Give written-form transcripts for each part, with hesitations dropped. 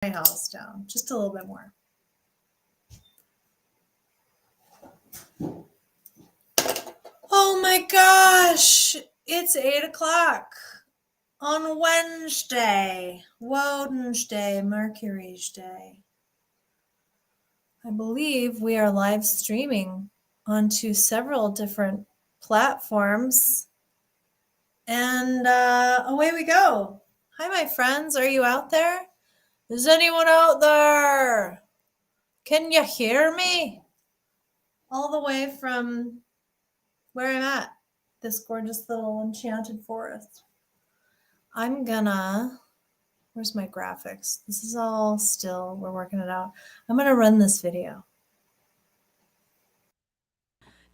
my house down just a little bit more. Oh my gosh, it's 8 o'clock on Wednesday, Wednesday, Mercury's Day. I believe we are live streaming onto several different platforms. And away we go. Hi, my friends. Are you out there? Is anyone out there? Can you hear me? All the way from where I'm at, this gorgeous little enchanted forest. I'm gonna, where's my graphics? This is all still, we're working it out. I'm gonna run this video.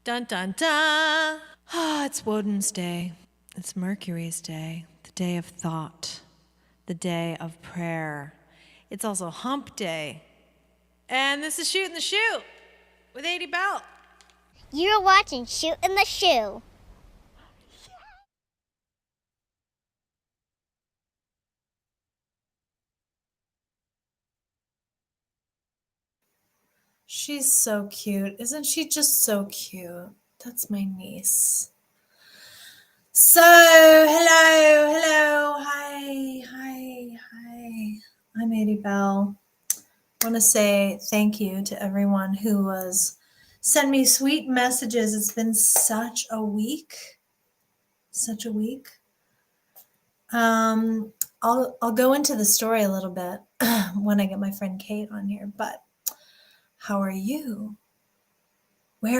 Dun dun dun. It's Woden's Day. It's Mercury's Day, the day of thought, the day of prayer. It's also Hump Day. And this is Shootin' the Shoo with Adey Bell. You're watching Shootin' the Shoo. She's so cute. Isn't she just so cute? That's my niece. So, hello. Hi. I'm Adey Bell. I want to say thank you to everyone who was sent me sweet messages. It's been such a week. I'll go into the story a little bit when I get my friend Kate on here, but how are you? Where?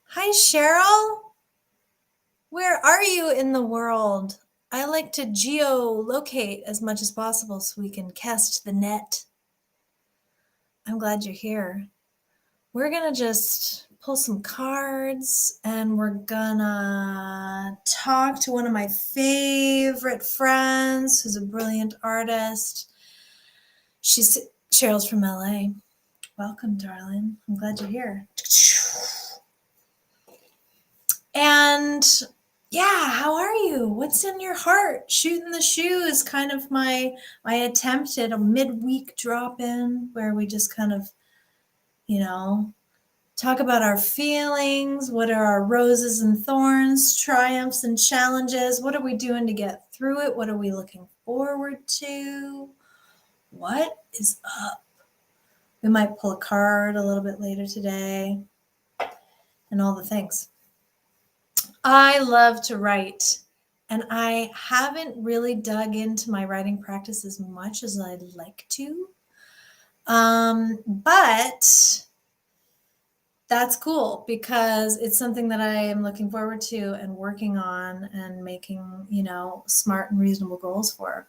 Hi, Cheryl. Where are you in the world? I like to geolocate as much as possible so we can cast the net. I'm glad you're here. We're going to just pull some cards and we're going to talk to one of my favorite friends who's a brilliant artist. Cheryl's from LA. Welcome, darling. I'm glad you're here. And yeah, how are you? What's in your heart? Shootin' the Shoo is kind of my attempt at a midweek drop-in where we just kind of, talk about our feelings. What are our roses and thorns, triumphs and challenges? What are we doing to get through it? What are we looking forward to? What is up? We might pull a card a little bit later today and all the things. I love to write, and I haven't really dug into my writing practice as much as I'd like to. But that's cool because it's something that I am looking forward to and working on and making, smart and reasonable goals for.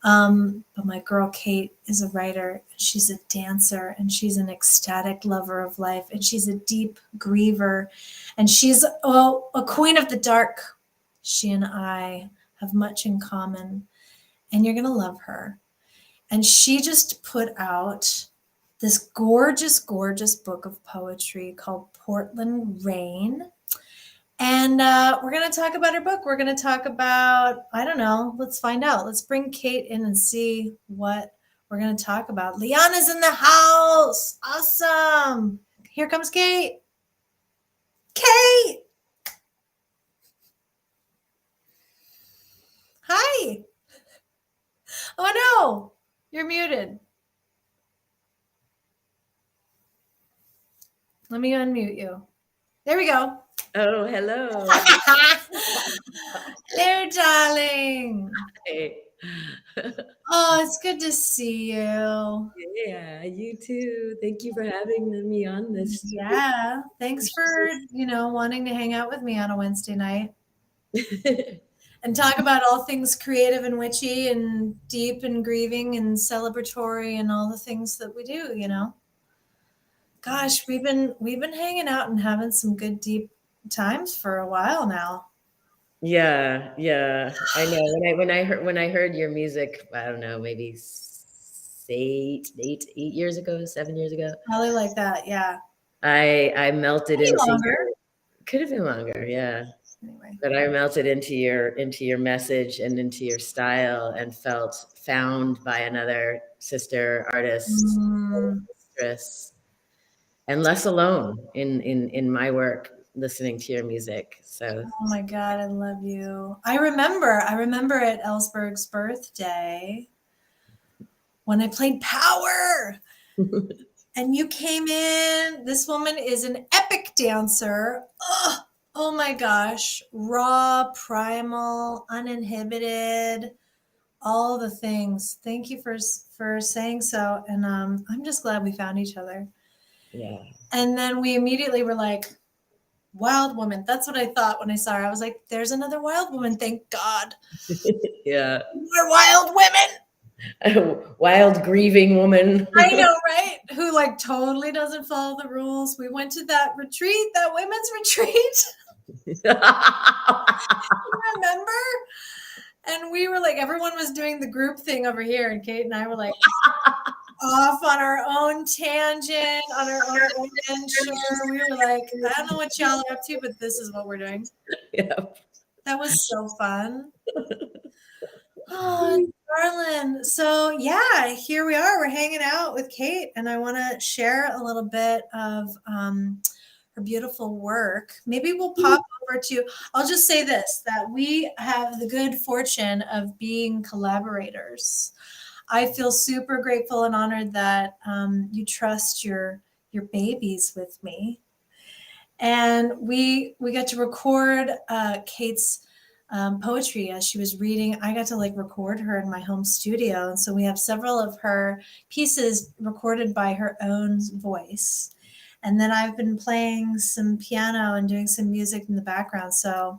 But my girl Kate is a writer, she's a dancer, and she's an ecstatic lover of life, and she's a deep griever, and she's a queen of the dark. She and I have much in common, and you're going to love her. And she just put out this gorgeous, gorgeous book of poetry called Portland Rain. And we're going to talk about her book. We're going to talk about, I don't know, let's find out. Let's bring Kate in and see what we're going to talk about. Liana's in the house. Awesome. Here comes Kate. Kate. Hi. Oh, no. You're muted. Let me unmute you. There we go. Oh, hello. Hello, darling. Hey. Oh, it's good to see you. Yeah, you too. Thank you for having me on this. Yeah, thanks for, wanting to hang out with me on a Wednesday night and talk about all things creative and witchy and deep and grieving and celebratory and all the things that we do, Gosh, we've been hanging out and having some good deep times for a while now. Yeah. I know. When I heard your music, I don't know, maybe 8 years ago, 7 years ago. Probably like that, yeah. I melted into longer. Could have been longer, yeah. Anyway. But I melted into your message and into your style and felt found by another sister artist, mistress, and less alone in my work listening to your music. So Oh my God, I love you. I remember at Ellsberg's birthday when I played Power and you came in. This woman is an epic dancer. Oh my gosh. Raw, primal, uninhibited, all the things. Thank you for saying so. And I'm just glad we found each other. yeah. And then we immediately were like, wild woman. That's what I thought when I saw her. I was like, there's another wild woman. Thank God. Yeah. We're wild women. Wild grieving woman. I know, right? Who like totally doesn't follow the rules. We went to that retreat, that women's retreat. Remember? And we were like, everyone was doing the group thing over here, and Kate and I were like off on our own tangent, on our own adventure. We were like, I don't know what y'all are up to, but this is what we're doing. Yeah. That was so fun. Oh, darling. So yeah, here we are. We're hanging out with Kate, and I want to share a little bit of her beautiful work. Maybe we'll pop over to, I'll just say this, that we have the good fortune of being collaborators. I feel super grateful and honored that you trust your babies with me. And we got to record Kate's poetry as she was reading. I got to like record her in my home studio. And so we have several of her pieces recorded by her own voice. And then I've been playing some piano and doing some music in the background. So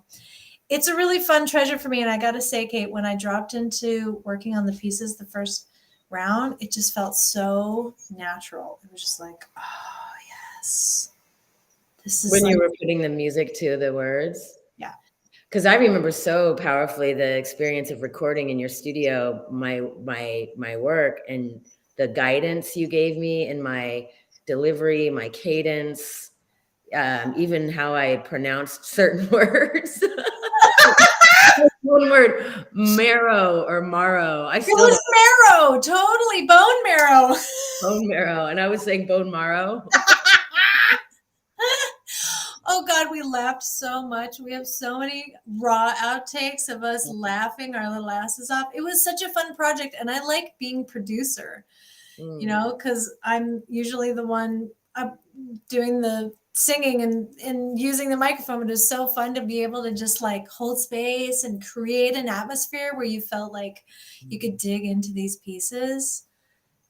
it's a really fun treasure for me. And I got to say, Kate, when I dropped into working on the pieces the first round, it just felt so natural. It was just like, oh, yes. This is When like, you were putting the music to the words? yeah. Because I remember so powerfully the experience of recording in your studio, my work, and the guidance you gave me in my delivery, my cadence, even how I pronounced certain words. One word, marrow or marrow. I It still was marrow, totally bone marrow. bone marrow, and I was saying bone marrow. Oh God, we laughed so much. We have so many raw outtakes of us laughing our little asses off. It was such a fun project, and I like being producer, you know, because I'm usually the one doing the singing and using the microphone. It was so fun to be able to just like hold space and create an atmosphere where you felt like you could dig into these pieces.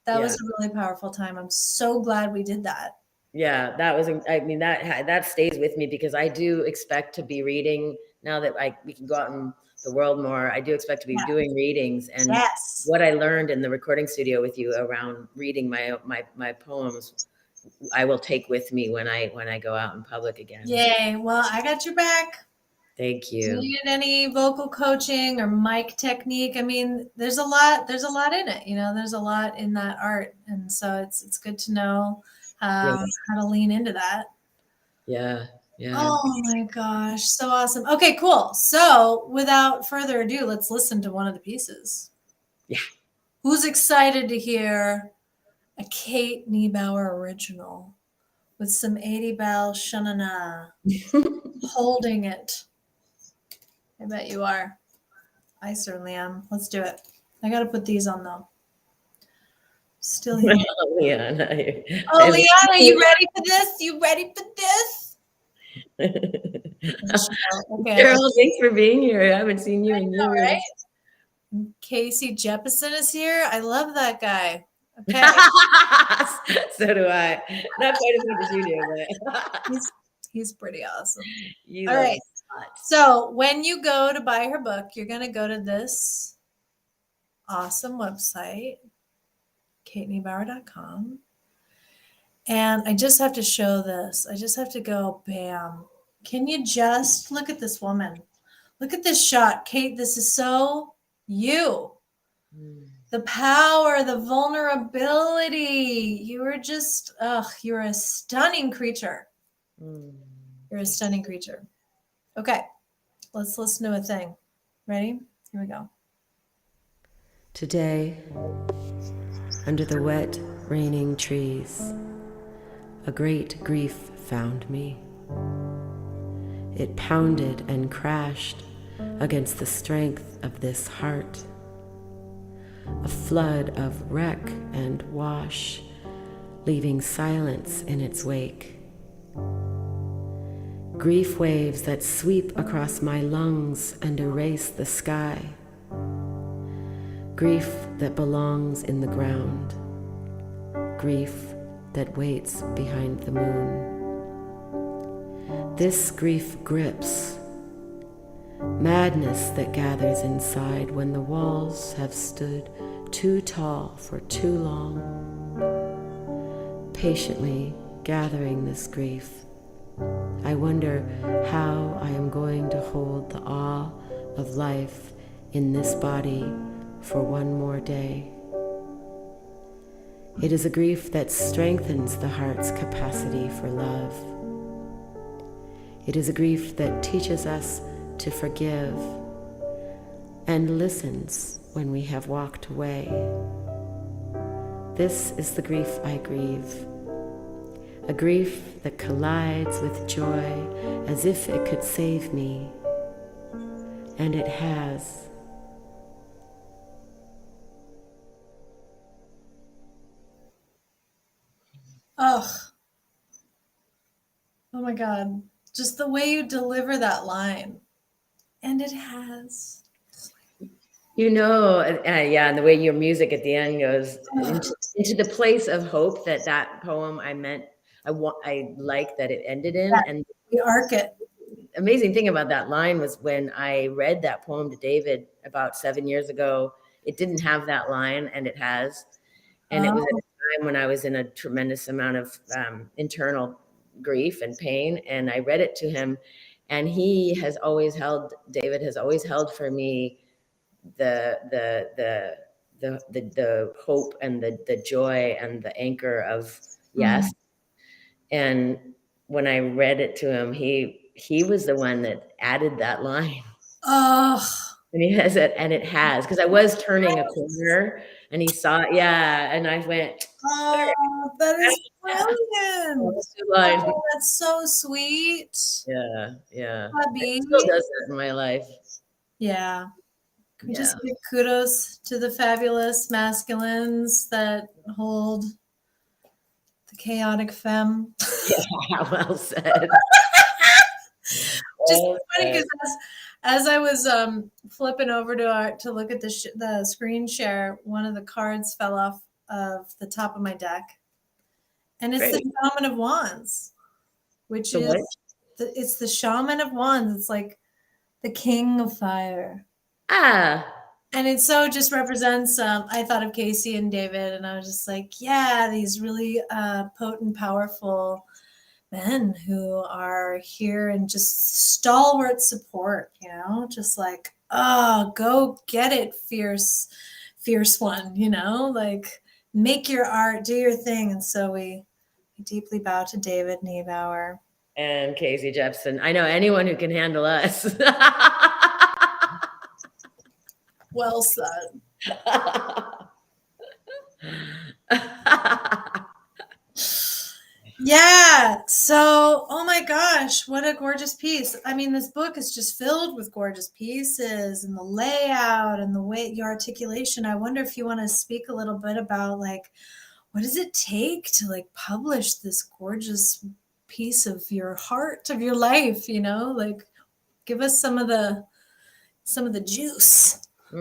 That was a really powerful time. I'm so glad we did that. Yeah, that was, I mean, that stays with me because I do expect to be reading now that we can go out in the world more. I do expect to be doing readings, and what I learned in the recording studio with you around reading my poems, I will take with me when I go out in public again. Yay. Well, I got your back. Thank Do you. you need any vocal coaching or mic technique? I mean, there's a lot in it, you know, there's a lot in that art. And so it's good to know how to lean into that. Yeah. Oh my gosh. So awesome. Okay, cool. So without further ado, let's listen to one of the pieces. Yeah. Who's excited to hear a Kate Niebauer original with some Adey Bal Shanana holding it? I bet you are. I certainly am. Let's do it. I got to put these on though. Still here. Liana, Oh, Liana, you ready for this? You ready for this? Okay. Carol, thanks for being here. I haven't seen you in years. Right? Casey Jeppesen is here. I love that guy. Okay. So do I. Not quite as much as you do, but he's pretty awesome. You all right. So when you go to buy her book, you're going to go to this awesome website, kateniebauer.com. And I just have to show this. I just have to go, bam. Can you just look at this woman? Look at this shot. Kate, this is so you. The power, the vulnerability. You are just, you're a stunning creature. You're a stunning creature. Okay. Let's listen to a thing. Ready? Here we go. Today, under the wet, raining trees, a great grief found me. It pounded and crashed against the strength of this heart. A flood of wreck and wash, leaving silence in its wake. Grief waves that sweep across my lungs and erase the sky. Grief that belongs in the ground. Grief that waits behind the moon. This grief grips. Madness that gathers inside when the walls have stood too tall for too long. Patiently gathering this grief, I wonder how I am going to hold the awe of life in this body for one more day. It is a grief that strengthens the heart's capacity for love. It is a grief that teaches us to forgive and listens when we have walked away. This is the grief I grieve, a grief that collides with joy as if it could save me, and it has. Oh my God. Just the way you deliver that line. And it has. Yeah, and the way your music at the end goes into the place of hope that poem I like that it ended in. And we arc it. Amazing thing about that line was when I read that poem to David about 7 years ago, it didn't have that line, and it has. And it was at a time when I was in a tremendous amount of internal grief and pain. And I read it to him, and David has always held for me the hope and the joy and the anchor of yes. And when I read it to him, he was the one that added that line. Oh. And he has it, and it has, because I was turning a corner and he saw it. Yeah. And I went, oh, that is brilliant. Oh, that's so sweet. Yeah. Yeah. It still does that in my life. Yeah. Can we just give kudos to the fabulous masculines that hold the chaotic femme? Yeah, well said. Just funny because as I was flipping over to look at the screen share, one of the cards fell off of the top of my deck, and it's the Shaman of Wands, which it's the Shaman of Wands. It's like the King of Fire. And it so just represents, I thought of Casey and David, and I was just like, yeah, these really potent, powerful men who are here and just stalwart support, just like, oh, go get it, fierce one, like make your art, do your thing. And so we deeply bow to David Niebauer. And Casey Jepson. I know anyone who can handle us. Well said. Yeah. So, oh my gosh, what a gorgeous piece. I mean, this book is just filled with gorgeous pieces, and the layout and the way your articulation. I wonder if you want to speak a little bit about like, what does it take to like publish this gorgeous piece of your heart, of your life, like give us some of the juice. I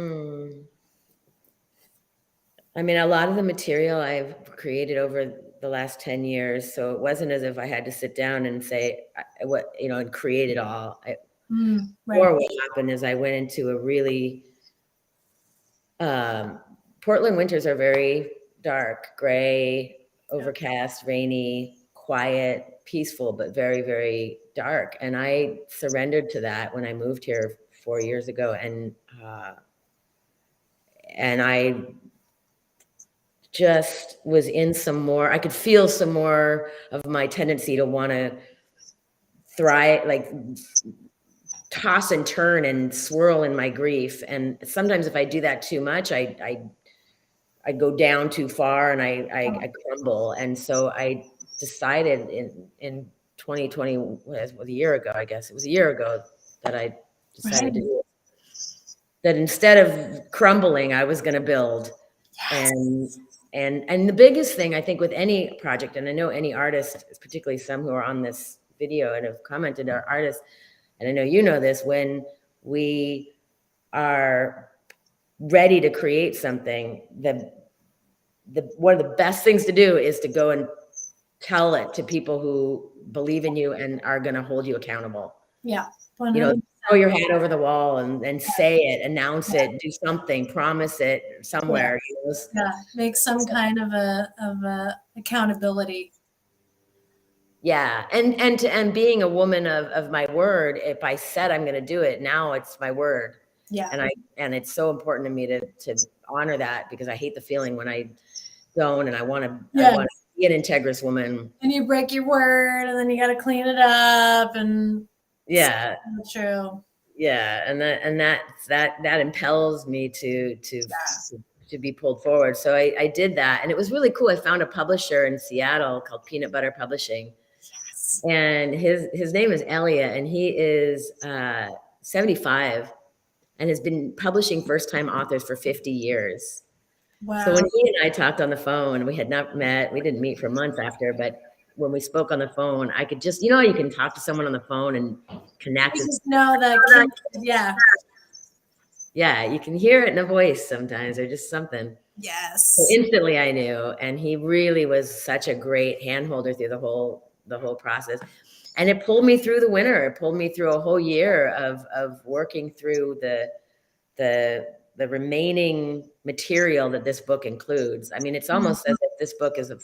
mean, a lot of the material I've created over the last 10 years. So it wasn't as if I had to sit down and say and create it all. Or what happened is I went into a really, Portland winters are very dark, gray, overcast, rainy, quiet, peaceful, but very, very dark. And I surrendered to that when I moved here 4 years ago. And I just was in I could feel some more of my tendency to want to thrive, like toss and turn and swirl in my grief. And sometimes if I do that too much, I go down too far and I crumble. And so I decided in 2020, was a year ago, I guess it was a year ago, that I decided to do it. That instead of crumbling, I was going to build. Yes. And the biggest thing I think with any project, and I know any artist, particularly some who are on this video and have commented, are artists, and I know you know this, when we are ready to create something, one of the best things to do is to go and tell it to people who believe in you and are going to hold you accountable. Yeah. 100%. You know, throw your hat over the wall and say it, announce it, do something, promise it somewhere. Yeah, make some kind of a accountability. Yeah, and being a woman of my word, if I said I'm going to do it, now it's my word. Yeah, and it's so important to me to honor that, because I hate the feeling when I don't, and I want to be an integrous woman. And you break your word, and then you got to clean it up, and yeah, true. Yeah, and that impels me to be pulled forward. So I did that, and it was really cool. I found a publisher in Seattle called Peanut Butter Publishing. Yes. And his name is Elliot, and he is 75 and has been publishing first-time authors for 50 years. Wow. So when he and I talked on the phone, we had not met, we didn't meet for months after, but when we spoke on the phone, I could just, you can talk to someone on the phone and connect. You just know that, yeah, you can hear it in a voice sometimes, or just something. Yes. So instantly I knew, and he really was such a great handholder through the whole process. And it pulled me through the winter. It pulled me through a whole year of working through the remaining material that this book includes. I mean, it's almost as if this book is a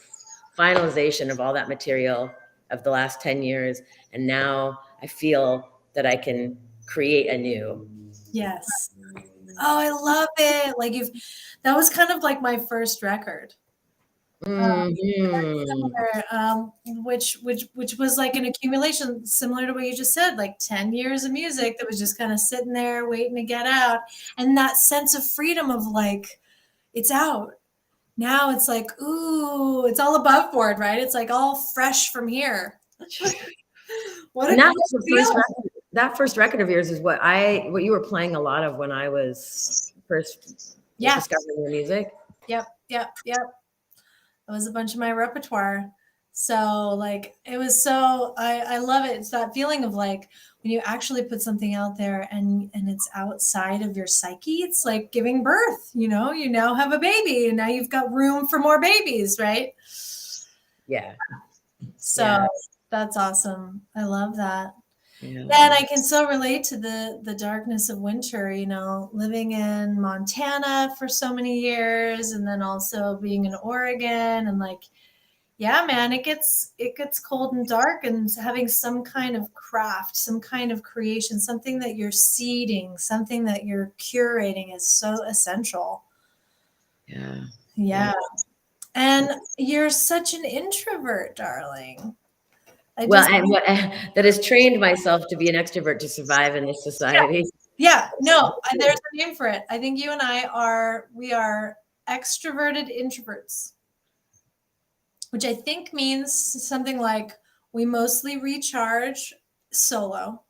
finalization of all that material of the last 10 years. And now I feel that I can create anew. Yes. Oh, I love it. Like that was kind of like my first record. Which was like an accumulation, similar to what you just said, like 10 years of music that was just kind of sitting there waiting to get out. And that sense of freedom of like, it's out. Now it's like, ooh, it's all above board, right? It's like all fresh from here. That first record of yours is what you were playing a lot of when I was first discovering your music. Yep. It was a bunch of my repertoire. So like, it was so, I love it. It's that feeling of like, when you actually put something out there and it's outside of your psyche, it's like giving birth, you now have a baby and now you've got room for more babies, right? Yeah. So that's awesome. I love that. Yeah. And I can so relate to the darkness of winter, living in Montana for so many years, and then also being in Oregon, and like, yeah, man, it gets cold and dark, and having some kind of craft, some kind of creation, something that you're seeding, something that you're curating is so essential. Yeah. And you're such an introvert, darling. That has trained myself to be an extrovert to survive in this society. Yeah, no, there's a name for it. I think you and I are extroverted introverts, which I think means something like we mostly recharge solo.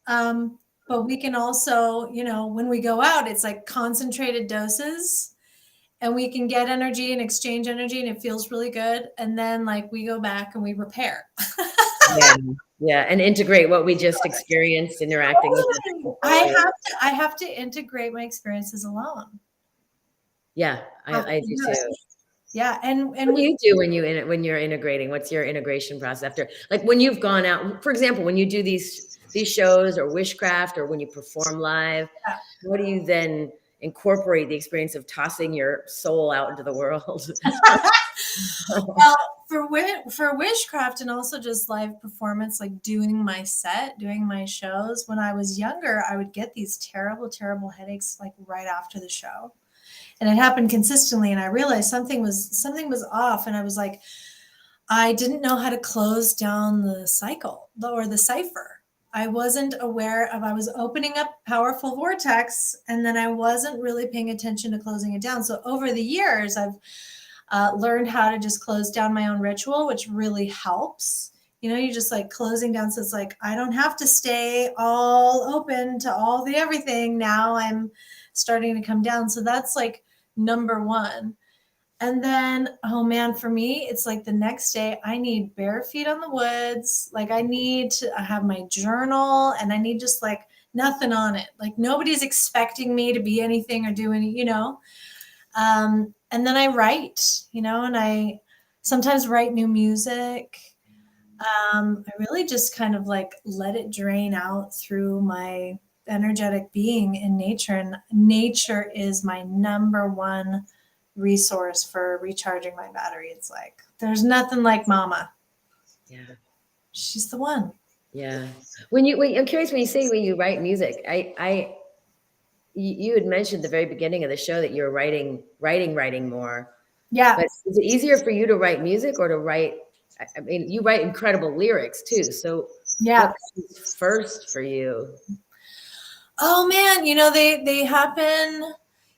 Mm-hmm. But we can also, when we go out, it's like concentrated doses. And we can get energy and exchange energy, and it feels really good. And then like we go back and we repair. Yeah, and integrate what we just experienced interacting with it. I have to integrate my experiences alone. Yeah, I do too. Yeah, and what do you do when you're integrating? What's your integration process after? Like when you've gone out, for example, when you do these shows or wishcraft, or when you perform live, what do you then incorporate the experience of tossing your soul out into the world? Well, for wishcraft and also just live performance, like doing my shows, when I was younger, I would get these terrible, terrible headaches like right after the show. And it happened consistently. And I realized something was off. And I was like, I didn't know how to close down the cycle or the cipher. I wasn't aware of, I was opening up powerful vortex, and then I wasn't really paying attention to closing it down. So over the years, I've learned how to just close down my own ritual, which really helps. You know, you just like closing down. So it's like, I don't have to stay all open to all the everything. Now I'm starting to come down. So that's like number one. And then, oh man, for me, it's like the next day I need bare feet on the woods. Like I need to have my journal, and I need just like nothing on it. Like nobody's expecting me to be anything or do any, you know. And then I write, you know, and I sometimes write new music. I really just kind of like let it drain out through my energetic being in nature. And nature is my number one resource for recharging my battery. It's like, there's nothing like mama. Yeah. She's the one. Yeah. I'm curious when you write music, you had mentioned at the very beginning of the show that you're writing more. Yeah. But is it easier for you to write music or to write? I mean, you write incredible lyrics too. So yeah. what comes first for you? Oh man, you know, they happen.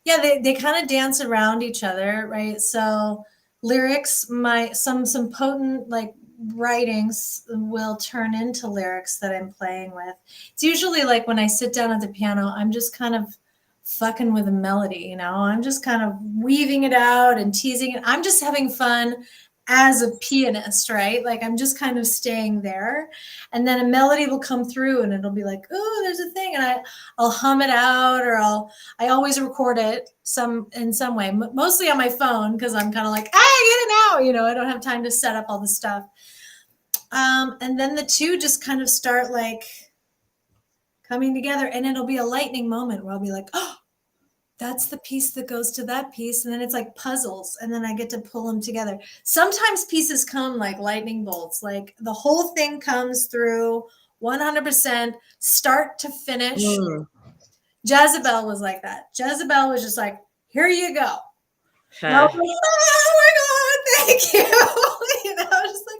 Yeah, they kind of dance around each other, right? So lyrics, some potent like writings will turn into lyrics that I'm playing with. It's usually like when I sit down at the piano, I'm just kind of fucking with a melody, you know. I'm just kind of weaving it out and teasing it. I'm just having fun as a pianist, right? Like I'm just kind of staying there, and then a melody will come through and it'll be like, oh, there's a thing, and I'll hum it out, or I always record it in some way, mostly on my phone, because I'm kind of like, I get it now, you know, I don't have time to set up all this stuff. And then the two just kind of start like coming together, and it'll be a lightning moment where I'll be like, oh, that's the piece that goes to that piece. And then it's like puzzles, and then I get to pull them together. Sometimes pieces come like lightning bolts, like the whole thing comes through 100% start to finish. Jezebel was like that. Jezebel was just like, here you go. And I was like, oh my God, thank you. You know, just like,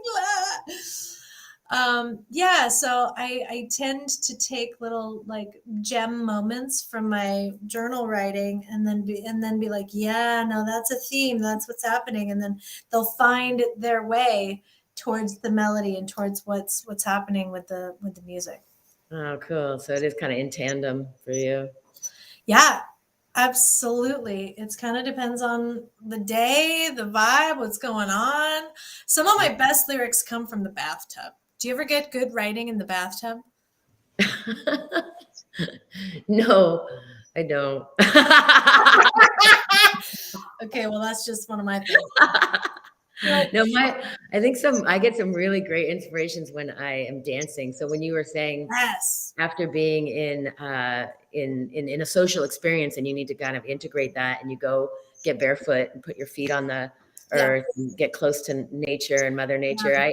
yeah, so I tend to take little like gem moments from my journal writing, and then be like, yeah, no, that's a theme, that's what's happening, and then they'll find their way towards the melody and towards what's happening with the music. Oh, cool. So it is kind of in tandem for you. Yeah, absolutely. It's kind of depends on the day, the vibe, what's going on. Some of my best lyrics come from the bathtub. Do you ever get good writing in the bathtub? No, I don't. Okay, well, that's just one of my things. No, I think I get some really great inspirations when I am dancing. So when you were saying, yes, after being in a social experience, and you need to kind of integrate that, and you go get barefoot and put your feet on the earth and get close to nature and Mother Nature.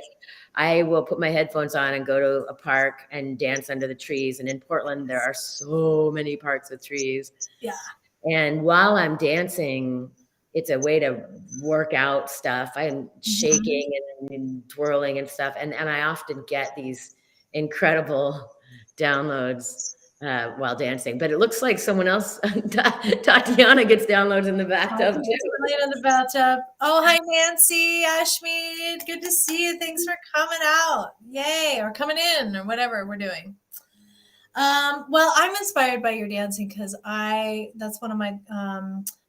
I will put my headphones on and go to a park and dance under the trees. And in Portland, there are so many parks with trees. Yeah. And while I'm dancing, it's a way to work out stuff. I'm shaking and twirling and stuff. And I often get these incredible downloads while dancing. But it looks like someone else, Tatiana, gets downloads in the bathtub too. In the bathtub. Oh, hi, Nancy, Ashmead. Good to see you. Thanks for coming out. Yay, or coming in, or whatever we're doing. Well, I'm inspired by your dancing, because that's one of my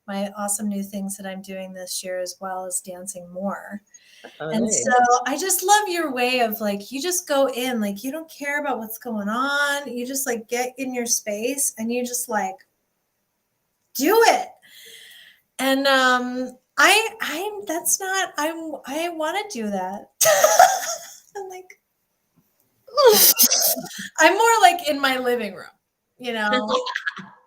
my awesome new things that I'm doing this year, as well as dancing more. And nice. so I just love your way of like, you just go in, like you don't care about what's going on. You just like get in your space and you just like do it. And I want to do that. I'm like, I'm more like in my living room, you know.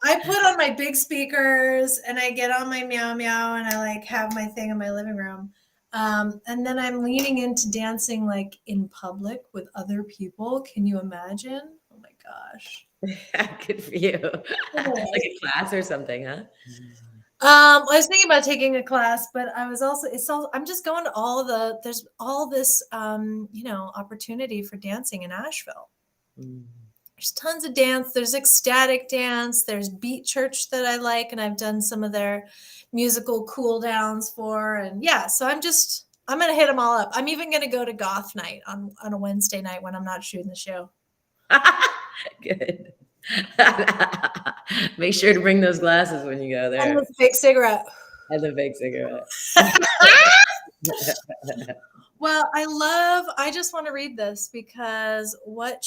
I put on my big speakers and I get on my meow meow and I like have my thing in my living room. And then I'm leaning into dancing like in public with other people. Can you imagine? Oh my gosh. Good for you. Like a class or something, huh? I was thinking about taking a class, but I was I'm just going to there's all this, you know, opportunity for dancing in Asheville. There's tons of dance. There's ecstatic dance. There's beat church that I like, and I've done some of their musical cool downs for. And yeah, so I'm going to hit them all up. I'm even going to go to goth night on a Wednesday night when I'm not shooting the show. Good. Make sure to bring those glasses when you go there. And the fake cigarette. And the fake cigarette. Well, I just want to read this because what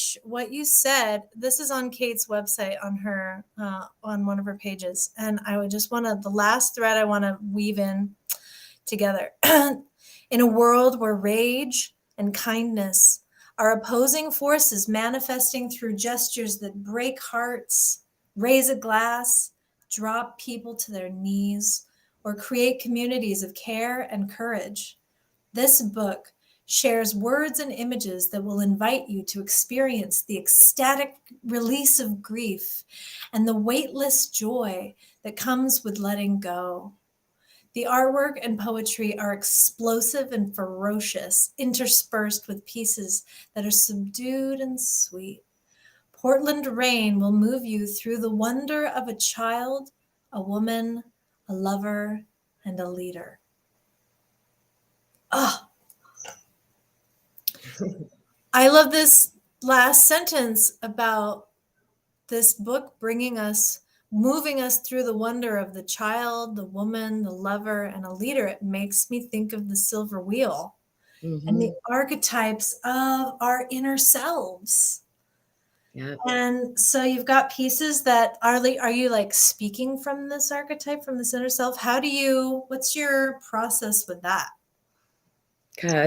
you said, this is on Kate's website on one of her pages. And I would just the last thread I want to weave in together. In a world where rage and kindness are opposing forces manifesting through gestures that break hearts, raise a glass, drop people to their knees, or create communities of care and courage, this book shares words and images that will invite you to experience the ecstatic release of grief and the weightless joy that comes with letting go. The artwork and poetry are explosive and ferocious, interspersed with pieces that are subdued and sweet. Portland Rain will move you through the wonder of a child, a woman, a lover, and a leader. Oh, I love this last sentence about this book moving us through the wonder of the child, the woman, the lover, and a leader. It makes me think of the silver wheel and the archetypes of our inner selves. Yeah. And so you've got pieces that are you like speaking from this archetype, from this inner self? What's your process with that?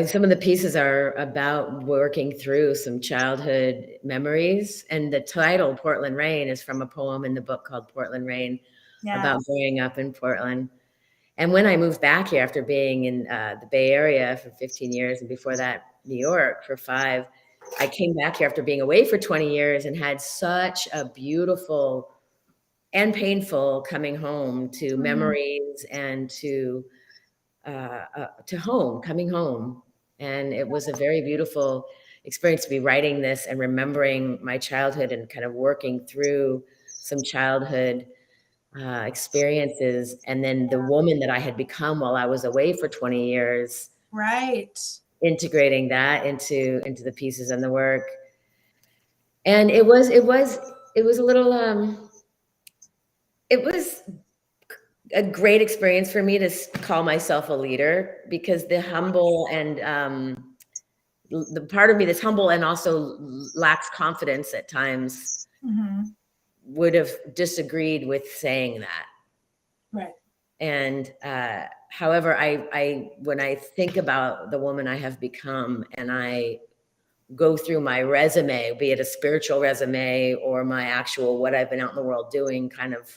Some of the pieces are about working through some childhood memories. And the title, Portland Rain, is from a poem in the book called Portland Rain, about growing up in Portland. And when I moved back here after being in the Bay Area for 15 years, and before that, New York for 5, I came back here after being away for 20 years and had such a beautiful and painful coming home to memories and to coming home. And it was a very beautiful experience to be writing this and remembering my childhood and kind of working through some childhood experiences. And then the woman that I had become while I was away for 20 years. Right. Integrating that into the pieces and the work. And it was a little, it was a great experience for me to call myself a leader, because the humble and the part of me that's humble and also lacks confidence at times would have disagreed with saying that. Right. And however, when I think about the woman I have become and I go through my resume, be it a spiritual resume or my actual what I've been out in the world doing kind of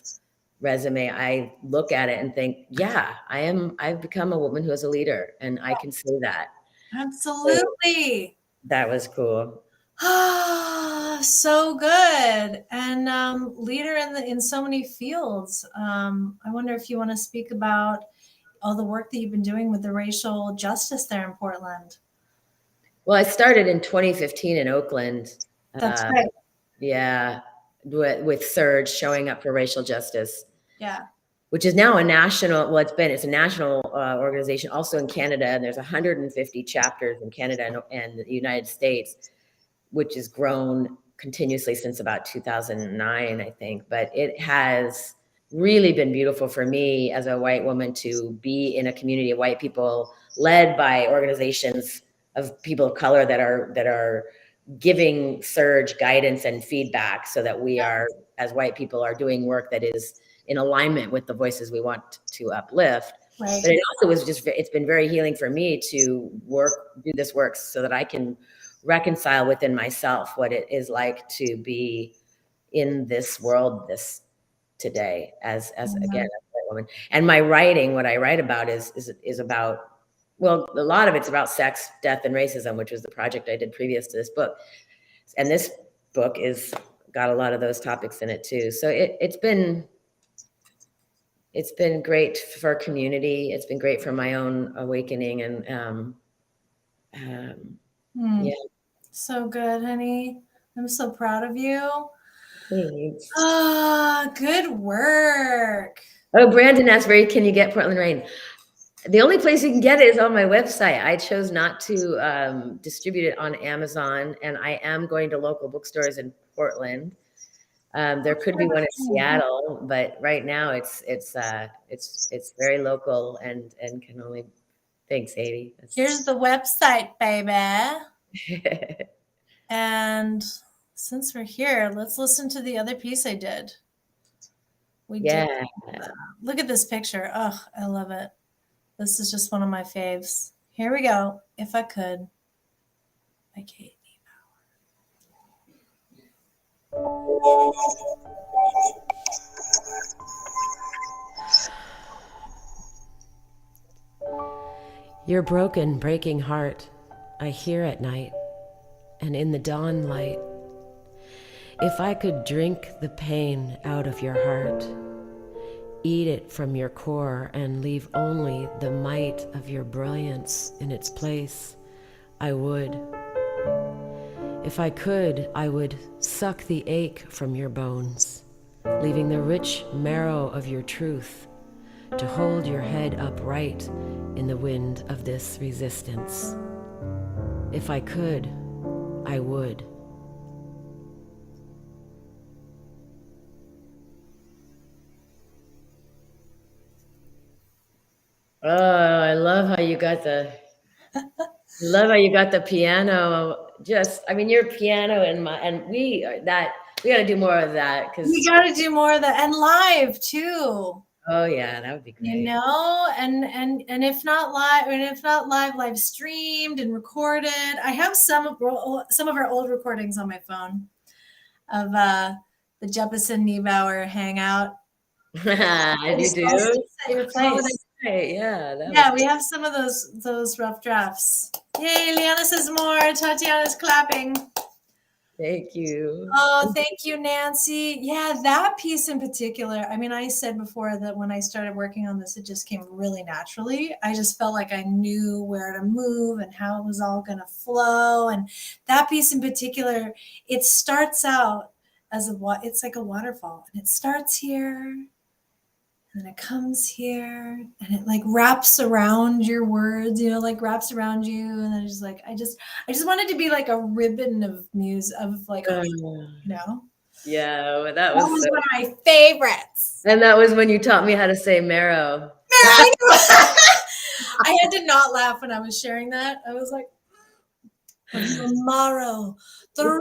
resume, I look at it and think, yeah, I've become a woman who is a leader, and I can say that. Absolutely. So that was cool. Ah, so good. And leader in so many fields. I wonder if you want to speak about all the work that you've been doing with the racial justice there in Portland. Well, I started in 2015 in Oakland. That's right. Yeah, with Surge, showing up for racial justice. Yeah. Which is now a national, it's a national organization also in Canada. And there's 150 chapters in Canada and the United States, which has grown continuously since about 2009, I think. But it has really been beautiful for me as a white woman to be in a community of white people led by organizations of people of color that are giving Surge guidance and feedback, so that we are, as white people, are doing work that is in alignment with the voices we want to uplift. Right. But it also it's been very healing for me to do this work so that I can reconcile within myself what it is like to be in this world today as again, as a white woman. And my writing, what I write about is about, well, a lot of it's about sex, death, and racism, which was the project I did previous to this book. And this book got a lot of those topics in it too. So it's been great for community. It's been great for my own awakening, and yeah. So good, honey. I'm so proud of you. Thanks. Ah, good work. Oh, Brandon asked, where can you get Portland Rain? The only place you can get it is on my website. I chose not to distribute it on Amazon, and I am going to local bookstores in Portland. There could be one in Seattle, but right now it's very local and can only. Thanks, Adey. Here's the website, baby. And since we're here, let's listen to the other piece I did. Yeah. Look at this picture. Oh, I love it. This is just one of my faves. Here we go. If I Could by Kate Niebauer. Your broken, breaking heart I hear at night and in the dawn light. If I could drink the pain out of your heart, eat it from your core and leave only the might of your brilliance in its place, I would. If I could, I would suck the ache from your bones, leaving the rich marrow of your truth to hold your head upright in the wind of this resistance. If I could, I would. Oh, I love how you got the piano. Your piano and we got to do more of that because we got to do more of that and live too. Oh yeah, that would be great. You know, and if not live streamed and recorded. I have some of our old recordings on my phone of the Jefferson Niebauer hangout. You do? Yeah, we have some of those rough drafts. Yay, Liana says more. Tatiana's clapping. Thank you. Oh, thank you, Nancy. Yeah, that piece in particular. I mean, I said before that when I started working on this, it just came really naturally. I just felt like I knew where to move and how it was all going to flow. And that piece in particular, it starts out as it's like a waterfall, and it starts here. And then it comes here and it like wraps around your words, like wraps around you. And then it's like, I just wanted to be like a ribbon of music of like, Yeah, that was one of my favorites. And that was when you taught me how to say marrow. I had to not laugh when I was sharing that. I was like, the marrow, the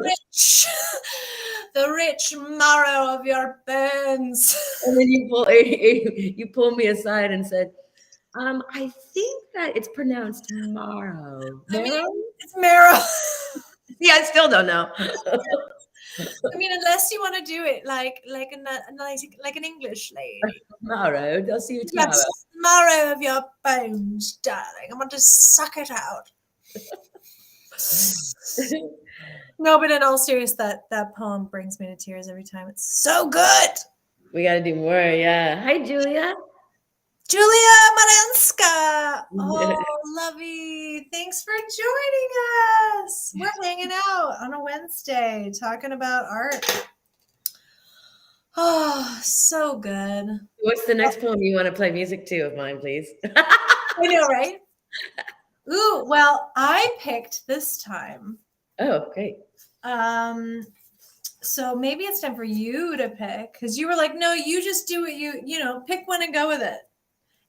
rich marrow of your bones. And then you pulled me aside and said, I think that it's pronounced marrow. It's marrow. Yeah, I still don't know. I mean, unless you want to do it like an English lady. Marrow, I'll see you tomorrow. Yes, marrow of your bones, darling. I want to suck it out. No, but in all seriousness, that poem brings me to tears every time. It's so good. We got to do more. Yeah. Hi, Julia. Julia Maranska. Oh, lovey. Thanks for joining us. We're hanging out on a Wednesday talking about art. Oh, so good. What's the next poem you want to play music to of mine, please? I know, right? Ooh, well, I picked this time. Oh, great. So maybe it's time for you to pick because you were like, no, you just do what you pick one and go with it.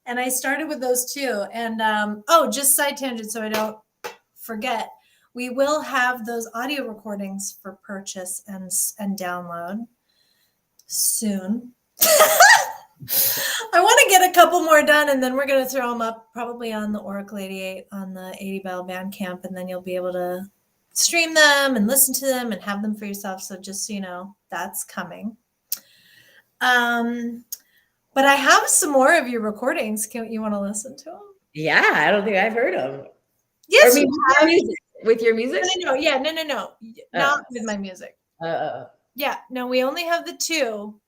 And I started with those two. And just side tangent so I don't forget. We will have those audio recordings for purchase and download soon. I want to get a couple more done, and then we're going to throw them up probably on the Oracle 88 on the 80 Bell Bandcamp, and then you'll be able to stream them and listen to them and have them for yourself. So just so you know, that's coming. But I have some more of your recordings. You want to listen to them? Yeah, I don't think I've heard them. Yes, with your music? No. Yeah, no. Not with my music. Yeah, no, we only have the two.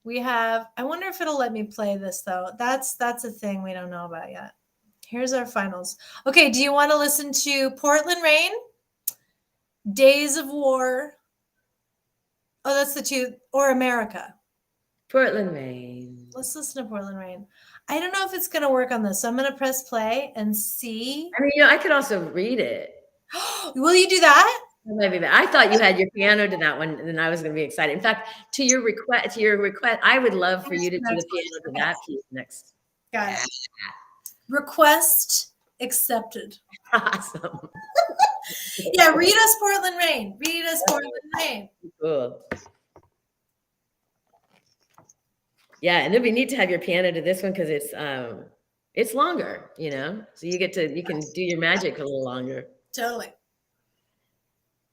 We have, I wonder if it'll let me play this though. That's a thing we don't know about yet. Here's our finals. Okay, do you want to listen to Portland Rain? Days of War. Oh, that's the two. Or America. Portland, Maine. Let's listen to Portland Rain. I don't know if it's going to work on this. So I'm going to press play and see. I mean, I could also read it. Will you do that? I thought you had your piano to that one, and then I was going to be excited. In fact, to your request, I would love for you to do the piano to that piece next. Got it. Request accepted. Awesome. Yeah, read us Portland Rain. Read us Portland Rain. Cool. Yeah, and it'd be neat to have your piano to this one because it's longer, so you can do your magic a little longer. Totally.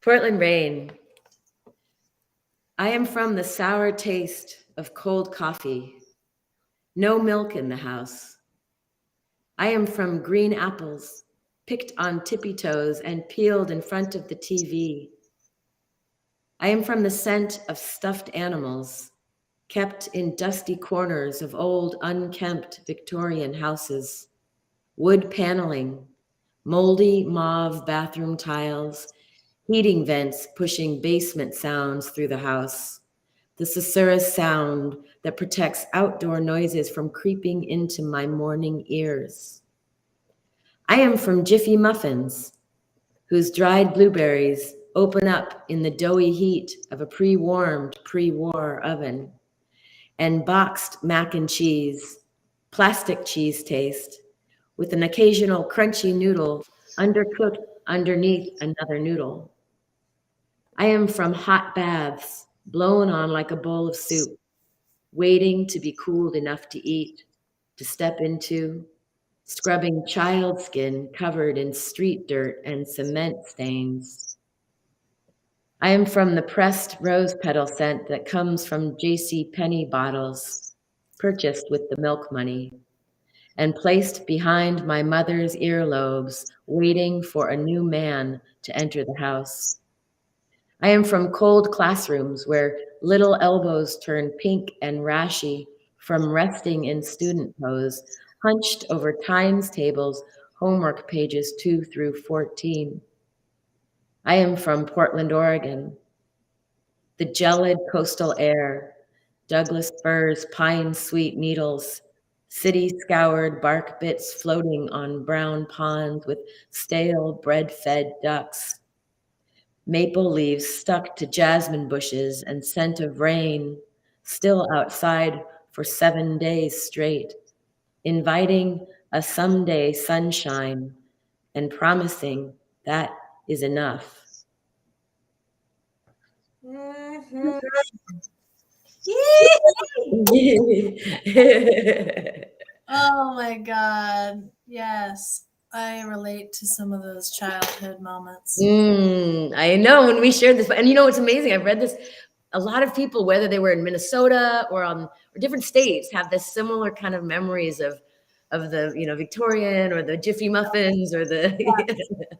Portland Rain. I am from the sour taste of cold coffee. No milk in the house. I am from green apples, picked on tippy toes and peeled in front of the TV. I am from the scent of stuffed animals, kept in dusty corners of old unkempt Victorian houses, wood paneling, moldy mauve bathroom tiles, heating vents pushing basement sounds through the house, the susurrus sound that protects outdoor noises from creeping into my morning ears. I am from Jiffy Muffins, whose dried blueberries open up in the doughy heat of a pre-warmed pre-war oven, and boxed mac and cheese, plastic cheese taste, with an occasional crunchy noodle undercooked underneath another noodle. I am from hot baths, blown on like a bowl of soup, waiting to be cooled enough to eat, to step into, scrubbing child skin covered in street dirt and cement stains. I am from the pressed rose petal scent that comes from J.C. Penney bottles, purchased with the milk money, and placed behind my mother's earlobes, waiting for a new man to enter the house. I am from cold classrooms where little elbows turn pink and rashy from resting in student pose, hunched over times tables, homework pages 2 through 14. I am from Portland, Oregon. The gelid coastal air, Douglas firs, pine sweet needles, city-scoured bark bits floating on brown ponds with stale bread-fed ducks, maple leaves stuck to jasmine bushes and scent of rain, still outside for 7 days straight, inviting a someday sunshine and promising that is enough. Mm-hmm. Oh my God. Yes. I relate to some of those childhood moments. I know when we shared this, and it's amazing. I've read this. A lot of people, whether they were in Minnesota or different states, have this similar kind of memories of the Victorian or the Jiffy Muffins or the,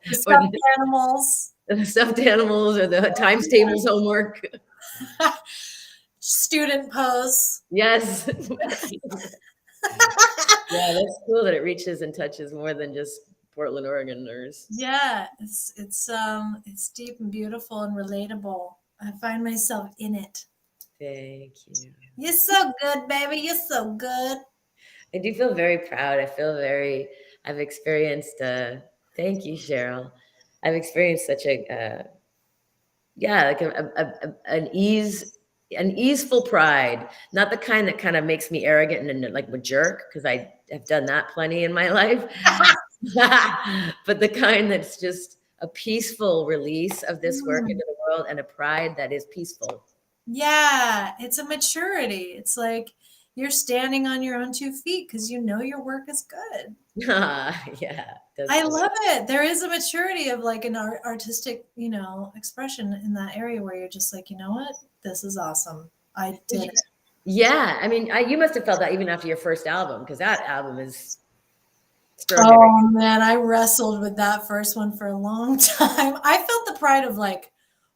the stuffed animals, the stuffed animals or the times tables homework, student pose. Yes. Yeah, that's cool that it reaches and touches more than just Portland, Oregoners. Yeah, it's deep and beautiful and relatable. I find myself in it. Thank you. You're so good, baby. You're so good. I do feel very proud. I've experienced, thank you, Cheryl. I've experienced such an easeful pride, not the kind that kind of makes me arrogant and like a jerk, because I have done that plenty in my life, but the kind that's just a peaceful release of this work into the world and a pride that is peaceful. Yeah, it's a maturity. It's like you're standing on your own 2 feet because your work is good. Yeah. I love it. There is a maturity of like an artistic, expression in that area where you're just like, you know what? This is awesome. I did it. Yeah. I mean, you must have felt that even after your first album, because that album is extraordinary. Oh man, I wrestled with that first one for a long time. I felt the pride of like,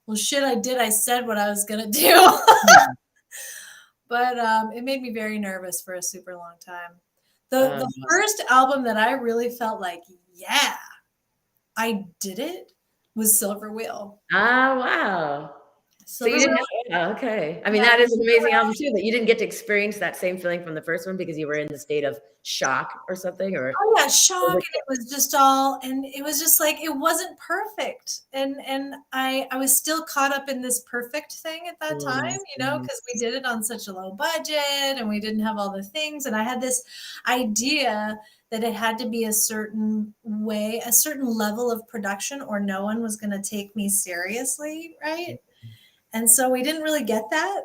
well, shit, I said what I was going to do. But it made me very nervous for a super long time. The first album that I really felt like, yeah, I did it, was Silver Wheel. Ah, wow. So Silver you didn't Wheel. have, okay. I mean, Yeah. that is an amazing album too, but you didn't get to experience that same feeling from the first one because you were in the state of shock or something, or Oh yeah, shock, and it was just all, and it was just like it wasn't perfect, and I was still caught up in this perfect thing at that time, because we did it on such a low budget and we didn't have all the things, and I had this idea that it had to be a certain way, a certain level of production, or no one was going to take me seriously, right? And so we didn't really get that.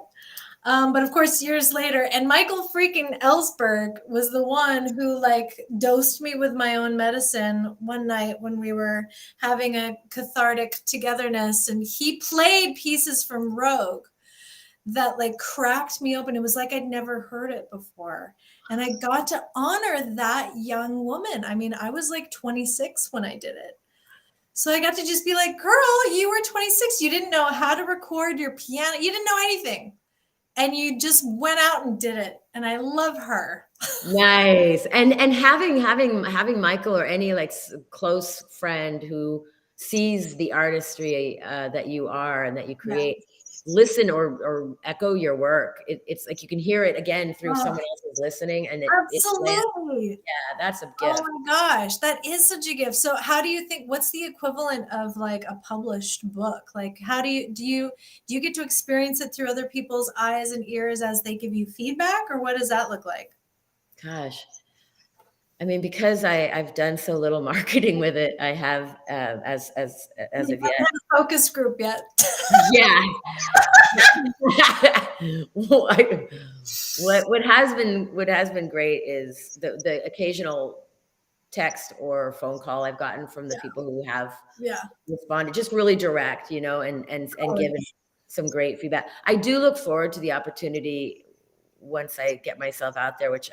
But of course, years later, and Michael freaking Ellsberg was the one who like dosed me with my own medicine one night when we were having a cathartic togetherness, and he played pieces from Rogue that like cracked me open. It was like I'd never heard it before. And I got to honor that young woman. I mean, I was like 26 when I did it. So I got to just be like, girl, you were 26. You didn't know how to record your piano. You didn't know anything. And you just went out and did it. And I love her. nice. And having Michael or any like close friend who sees the artistry that you are and that you create, listen or echo your work. It's like you can hear it again through someone else's listening, and Absolutely. that's a gift. Oh my gosh, that is such a gift. So how do you think, what's the equivalent of like a published book? Like how do you get to experience it through other people's eyes and ears as they give you feedback, or what does that look like? Gosh. I mean, because I've done so little marketing with it, I have as of yet. Have a focus group yet? Yeah. what has been great is the occasional text or phone call I've gotten from the people who have responded, just really direct, and given some great feedback. I do look forward to the opportunity once I get myself out there, which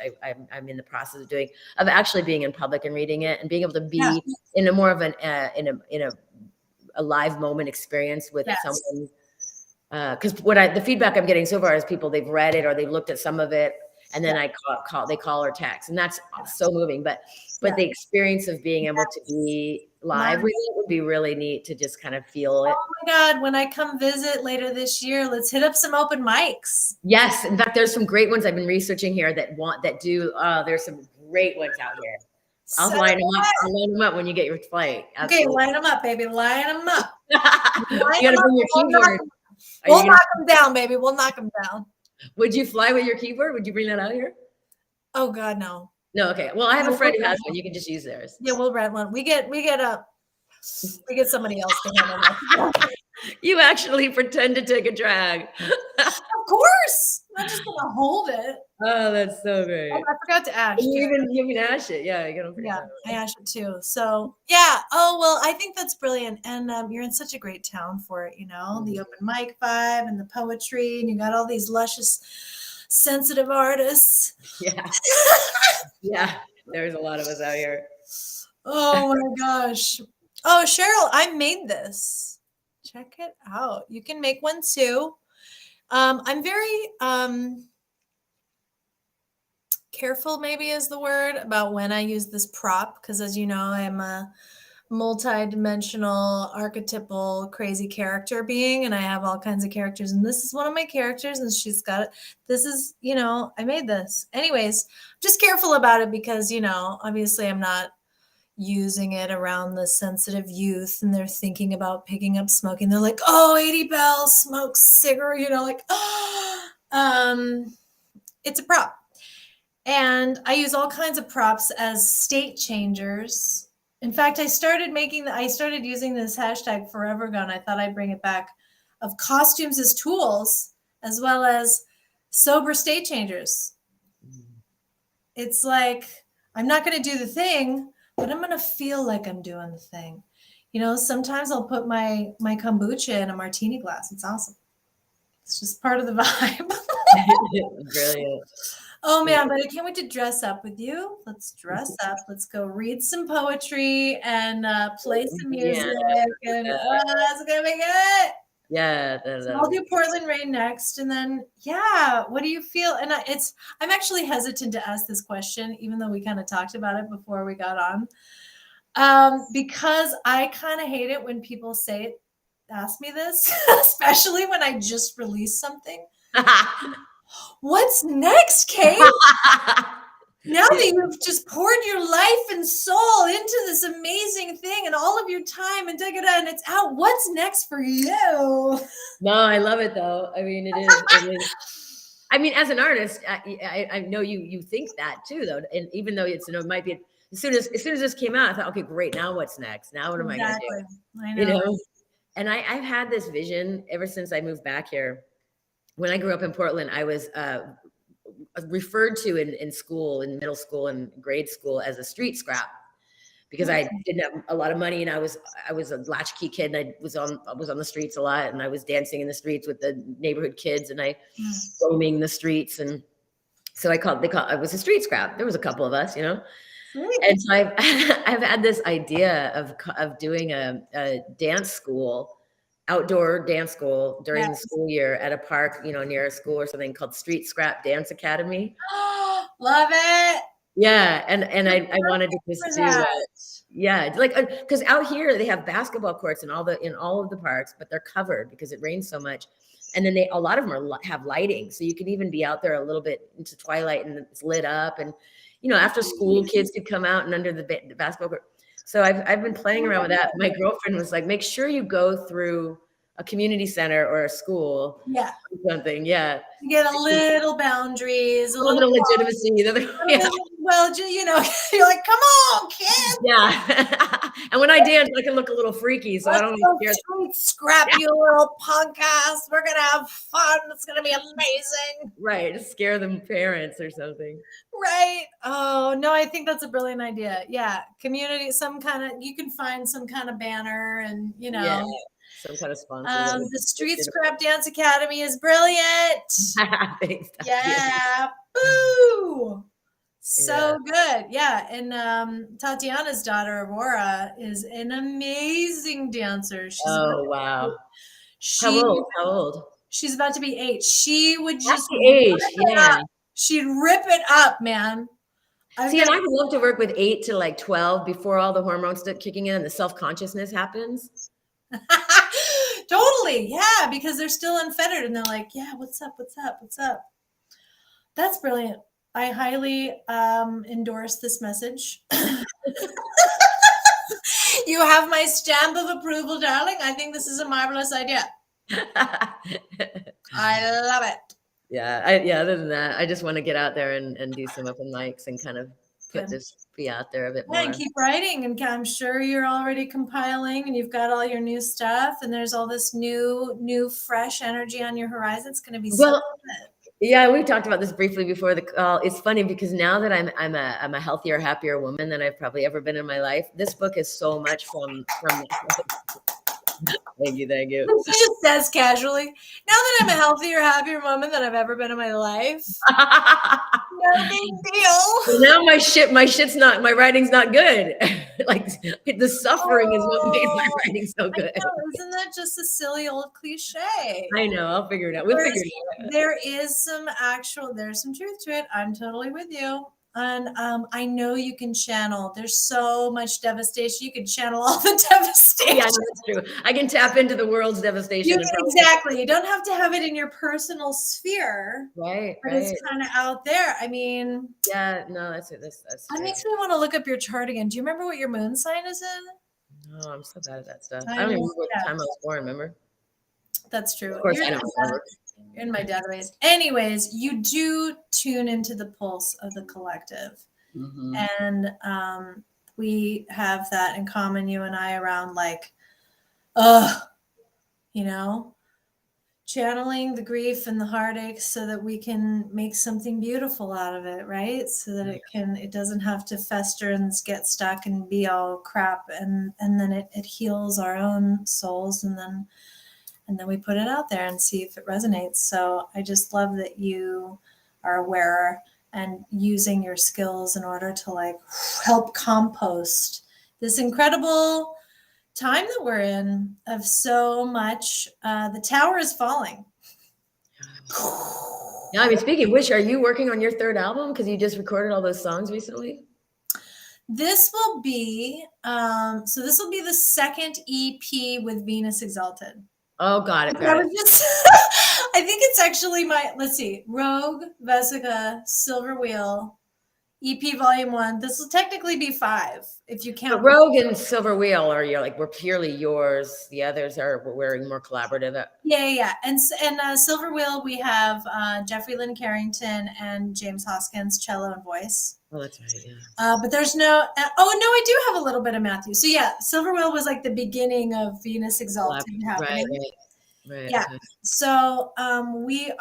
I'm in the process of doing, of actually being in public and reading it and being able to be in a more of in a live moment experience with someone. Because the feedback I'm getting so far is people, they've read it or they've looked at some of it, and then they call or text, and that's so moving. But the experience of being able to be live with it would be really neat to just kind of feel it. Oh my God, when I come visit later this year, let's hit up some open mics. Yes, in fact, there's some great ones I've been researching here that do. There's some great ones out here. I'll line them up. I'll line them up when you get your flight. Absolutely. Okay, line them up, baby. Line them up. You gotta bring your keyboard. We'll knock them down, baby. We'll knock them down. Would you fly with your keyboard? Would you bring that out here? Oh God, no. No, okay. Well, I have a friend who has one. You can just use theirs. Yeah, we'll rent one. We get somebody else to handle that. You actually pretend to take a drag. Of course. I'm not just gonna hold it. Oh, that's so great. Oh, I forgot to ash. You can ash it. Yeah, you gotta. Yeah, I ash it too. So yeah. Oh well, I think that's brilliant, and you're in such a great town for it. The open mic vibe and the poetry, and you got all these luscious, sensitive artists. Yeah. Yeah. There's a lot of us out here. Oh my gosh. Oh, Cheryl, I made this. Check it out. You can make one too. I'm very careful, maybe is the word, about when I use this prop, because as you know, I'm a multi-dimensional, archetypal, crazy character being, and I have all kinds of characters, and this is one of my characters, and she's got it. This is, I made this. Anyways, just careful about it because, obviously I'm not using it around the sensitive youth, and they're thinking about picking up smoking. They're like, oh, Adey Bell smokes cigarette, it's a prop. And I use all kinds of props as state changers. In fact, I started using this hashtag Forever Gone. I thought I'd bring it back, of costumes as tools, as well as sober state changers. It's like, I'm not going to do the thing, but I'm going to feel like I'm doing the thing. Sometimes I'll put my kombucha in a martini glass. It's awesome. It's just part of the vibe. Brilliant. Oh man, but I can't wait to dress up with you. Let's dress up. Let's go read some poetry and play some music. And that's gonna be good. Yeah. So I'll do Portland Rain next, and then what do you feel? And I'm actually hesitant to ask this question, even though we kind of talked about it before we got on. Because I kind of hate it when people ask me this, especially when I just released something. What's next, Kate? Now that you've just poured your life and soul into this amazing thing and all of your time and and it's out, what's next for you? No, I love it though. I mean, it is. I mean, as an artist, I know you think that too, though. And even though it's, it might be as soon as this came out, I thought, okay, great. Now what's next? Now what am I going to do? I know. And I've had this vision ever since I moved back here. When I grew up in Portland, I was referred to in school, in middle school and grade school, as a street scrap, because I didn't have a lot of money, and I was a latchkey kid, and I was on the streets a lot, and I was dancing in the streets with the neighborhood kids, and I roaming the streets, and so I was a street scrap. There was a couple of us, and so I've had this idea of doing a dance school, outdoor dance school during the school year at a park, near a school or something, called Street Scrap Dance Academy. Love it. Yeah. And I wanted to just do like, because out here they have basketball courts in all of the parks, but they're covered because it rains so much. And then a lot of them have lighting. So you can even be out there a little bit into twilight and it's lit up. And, after school, kids could come out and under the basketball court. So I've been playing around with that. My girlfriend was like, make sure you go through a community center or a school. Yeah. Or something. Yeah. You get a little boundaries, a little legitimacy. Well, you're like, come on, kid. Yeah. And when I dance, I can look a little freaky. So I don't care. Scrap you little punk ass. We're going to have fun. It's going to be amazing. Right. To scare them parents or something. Right. Oh, no, I think that's a brilliant idea. Yeah. Community, you can find some kind of banner and, Yeah. Some kind of sponsor. The Street Scrap Dance Academy is brilliant. Thanks. Yeah. Boo. So good. Yeah. And Tatiana's daughter, Aurora, is an amazing dancer. Wow. How old? She's about to be 8. She would just That's the age. Yeah. She'd rip it up, man. And I would love to work with 8 to like 12 before all the hormones start kicking in and the self-consciousness happens. Totally. Yeah. Because they're still unfettered and they're like, yeah, what's up? What's up? What's up? That's brilliant. I highly endorse this message. You have my stamp of approval, darling. I think this is a marvelous idea. I love it. Yeah. Other than that, I just want to get out there and do some open mics and kind of be out there a bit more. And keep writing, and I'm sure you're already compiling, and you've got all your new stuff, and there's all this new fresh energy on your horizon. It's going to be so good. Yeah, we talked about this briefly before the call. It's funny because now that I'm a healthier, happier woman than I've probably ever been in my life. This book is so much from. Thank you. She just says casually, now that I'm a healthier, happier woman than I've ever been in my life. No big deal. Now my writing's not good. Like the suffering is what made my writing so good. Isn't that just a silly old cliche? I know. I'll figure it out. We'll figure it out. There is there's some truth to it. I'm totally with you. And I know you can channel. There's so much devastation. You can channel all the devastation. Yeah, that's true. I can tap into the world's devastation. Exactly. You don't have to have it in your personal sphere. Right. But it's kind of out there. I mean. Yeah, no, that's it. That's that makes me want to look up your chart again. Do you remember what your moon sign is in? No, I'm so bad at that stuff. I don't even remember what time I was born, remember? That's true. Of course, I don't remember. In my database. Anyways, you do tune into the pulse of the collective. Mm-hmm. And we have that in common, you and I, around like, channeling the grief and the heartache so that we can make something beautiful out of it, right? So that it doesn't have to fester and get stuck and be all crap. And then it heals our own souls, and then we put it out there and see if it resonates. So I just love that you are aware and using your skills in order to like help compost this incredible time that we're in of so much. The tower is falling. Yeah, I mean, speaking of which, are you working on your 3rd album? Because you just recorded all those songs recently. This will be so this will be the second EP with Venus Exalted. Oh, got it. I was just I think it's actually let's see, Rogue, Vesica, Silver Wheel, EP Volume 1. This will technically be 5 if you count. But Rogue and Silver Wheel were purely yours. The others we're wearing more collaborative. Yeah. And Silver Wheel, we have Jeffrey Lynn Carrington and James Hoskins, cello and voice. Oh, that's right. Yeah. But there's no. I do have a little bit of Matthew. So yeah, Silver Wheel was like the beginning of Venus Exalted happening. Right. Yeah. Okay. So we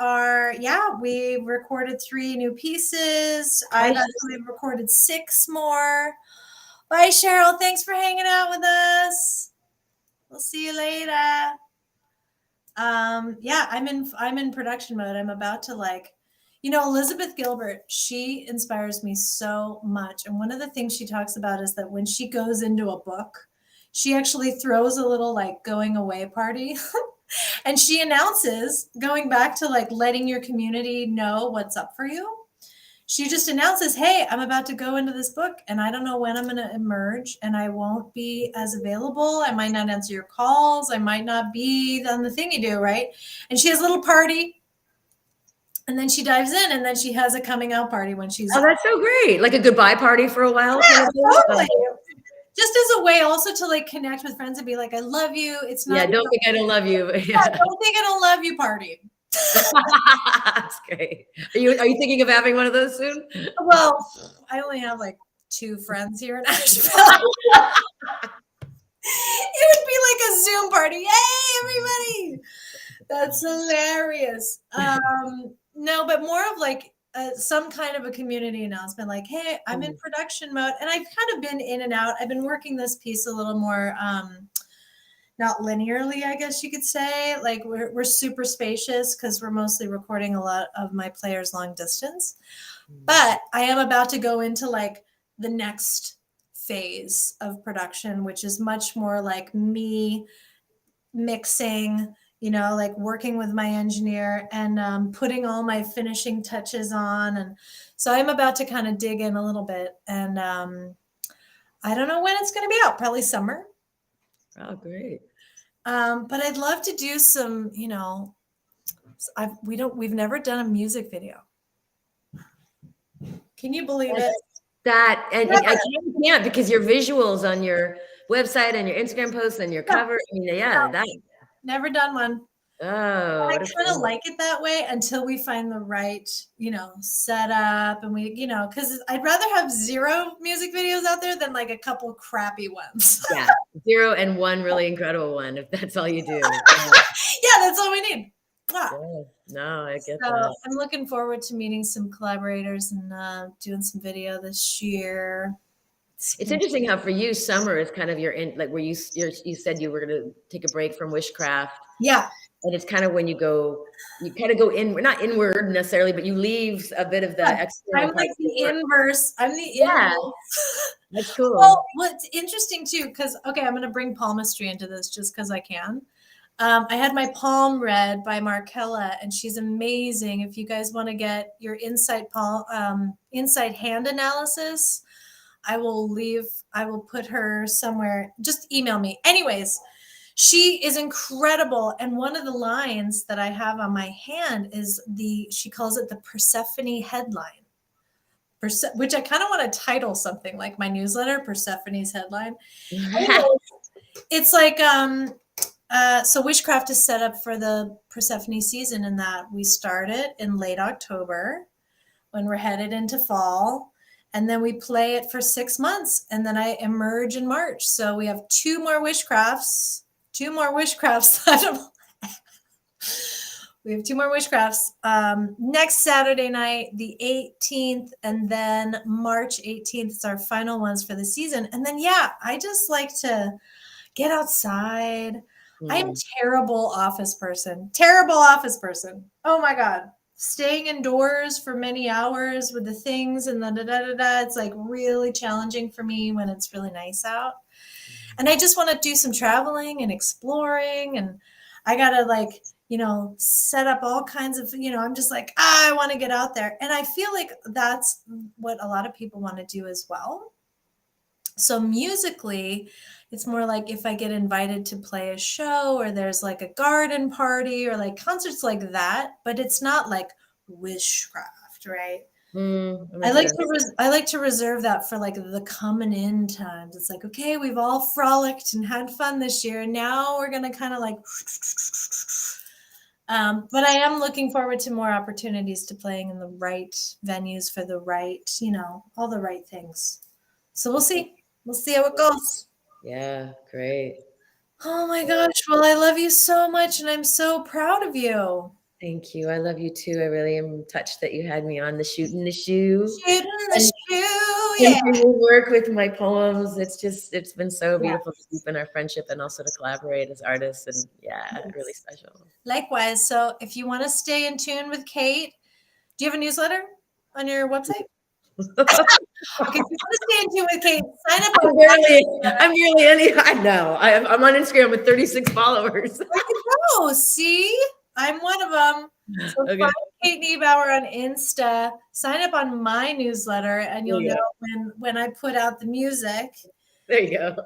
recorded 3 new pieces. I've actually recorded 6 more. Bye, Cheryl. Thanks for hanging out with us. We'll see you later. I'm in production mode. I'm about to Elizabeth Gilbert, she inspires me so much. And one of the things she talks about is that when she goes into a book, she actually throws a little going away party. And she announces, going back to letting your community know what's up for you. She just announces, hey, I'm about to go into this book and I don't know when I'm going to emerge and I won't be as available. I might not answer your calls. I might not be on the thing you do, right? And she has a little party and then she dives in and then she has a coming out party when she's. Oh, that's so great. Like a goodbye party for a while. Yeah, totally. Just as a way also to connect with friends and be like, I love you. It's not. Yeah, don't think I don't love you. Yeah, don't think I don't love you party. That's great. Are you thinking of having one of those soon? Well, I only have 2 friends here in Asheville. It would be like a Zoom party. Hey, everybody. That's hilarious. No, but more of some kind of a community announcement, hey, I'm in production mode. And I've kind of been in and out. I've been working this piece a little more not linearly, I guess you could say. We're super spacious because we're mostly recording a lot of my players long distance. But I am about to go into the next phase of production, which is much more me mixing, working with my engineer and putting all my finishing touches on. And so I'm about to kind of dig in a little bit. And I don't know when it's going to be out, probably summer. Oh, great. But I'd love to do some, we've never done a music video. Can you believe it? And I can't because your visuals on your website and your Instagram posts and your cover. I mean, that. Never done one. Oh, I kind of like it that way until we find the right, setup and because I'd rather have 0 music videos out there than a couple crappy ones. Yeah, 0 and 1 really incredible one if that's all you do. Yeah, that's all we need. Wow. Yeah, no, I get that. I'm looking forward to meeting some collaborators and doing some video this year. It's interesting how for you, summer is kind of where you said you were going to take a break from wishcraft. Yeah. And it's kind of when you kind of go in, not inward necessarily, but you leave a bit of the external. I'm the inverse. I'm the inverse. That's cool. Well, what's interesting too, because, I'm going to bring palmistry into this just because I can. I had my palm read by Markella, and she's amazing. If you guys want to get your inside hand analysis, I will put her somewhere. Just email me. Anyways, she is incredible. And one of the lines that I have on my hand is she calls it the Persephone headline, which I kind of want to title something like my newsletter, Persephone's headline. Anyways, it's so wishcraft is set up for the Persephone season in that we start it in late October when we're headed into fall. And then we play it for 6 months. And then I emerge in March. So we have 2 more wishcrafts. We have 2 more wishcrafts. Next Saturday night, the 18th, and then March 18th is our final ones for the season. And then, I just like to get outside. I am terrible office person. Oh my God. Staying indoors for many hours with the things and it's really challenging for me when it's really nice out. And I just want to do some traveling and exploring, and I got to set up all kinds of, I'm just I want to get out there. And I feel like that's what a lot of people want to do as well. So musically, it's more like if I get invited to play a show or there's like a garden party or like concerts like that, but it's not like wishcraft, right? That I makes like sense. I like to reserve that for like the coming in times. It's like, okay, we've all frolicked and had fun this year, and now we're gonna kind of like. But I am looking forward to more opportunities to playing in the right venues for the right, all the right things. So we'll see. We'll see how it goes. Yeah, great. Oh my gosh. Well, I love you so much, and I'm so proud of you. Thank you. I love you too. I really am touched that you had me on the Shootin' the Shoo. Shootin' the And shoo, and yeah. through your work with my poems, it's been so Yeah. beautiful to deepen our friendship and also to collaborate as artists. And yeah, really special. Likewise. So if you want to stay in tune with Kate, do you have a newsletter on your website? Okay, if you want to stay in tune with Kate, sign up on I'm barely any. I know. I'm on Instagram with 36 followers. Oh, see? I'm one of them. So Okay. find Kate Niebauer on Insta, sign up on my newsletter, and you'll know when I put out the music. There you go.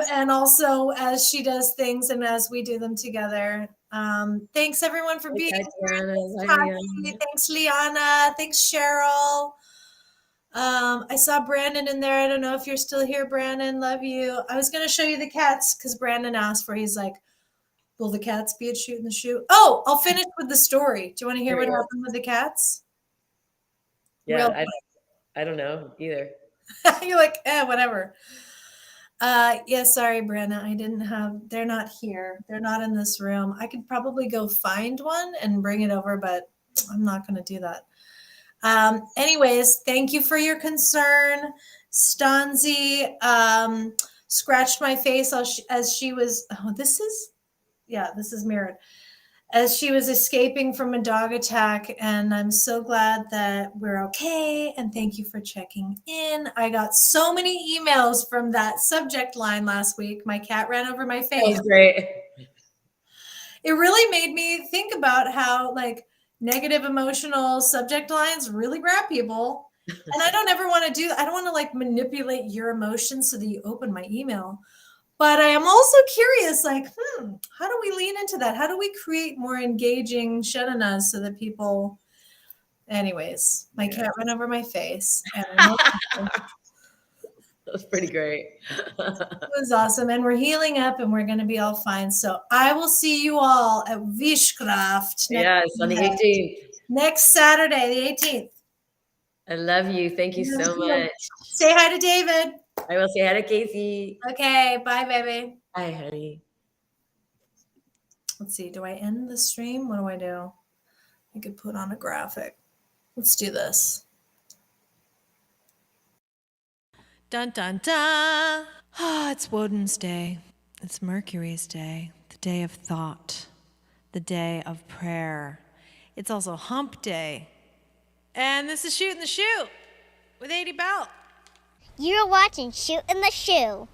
And also as she does things and as we do them together. Thanks everyone for being here. Thanks Liana. Thanks Cheryl. I saw Brandon in there. I don't know if you're still here, Brandon. Love you. I was going to show you the cats because Brandon asked for. He's like, will the cats be at Shootin' the Shoo? Oh, I'll finish with the story. Do you want to hear what happened with the cats? Yeah, I don't know either. You're like, whatever. Yeah, sorry, Brenna. They're not here. They're not in this room. I could probably go find one and bring it over, but I'm not going to do that. Anyways, thank you for your concern. Stanzi scratched my face as she was, this is mirrored. As she was escaping from a dog attack, and I'm so glad that we're okay, and thank you for checking in. I got so many emails from that subject line last week. My cat ran over my face. That was great. It really made me think about how like negative emotional subject lines really grab people. And I don't ever want to I don't want to like manipulate your emotions so that you open my email. But I am also curious, like, how do we lean into that? How do we create more engaging shananas so that people, anyways, my cat ran over my face. And That was pretty great. It was awesome. And we're healing up and we're going to be all fine. So I will see you all at Wishcraft On the 18th. Next Saturday, the 18th. I love you. Thank you so much. Say hi to David. I will say hi to Casey. Okay. Bye, baby. Bye, honey. Let's see. Do I end the stream? What do I do? I could put on a graphic. Let's do this. Dun dun dun. It's Woden's day. It's Mercury's day. The day of thought. The day of prayer. It's also hump day. And this is Shootin' the Shoo with Adey Belt. You're watching Shootin' the Shoo.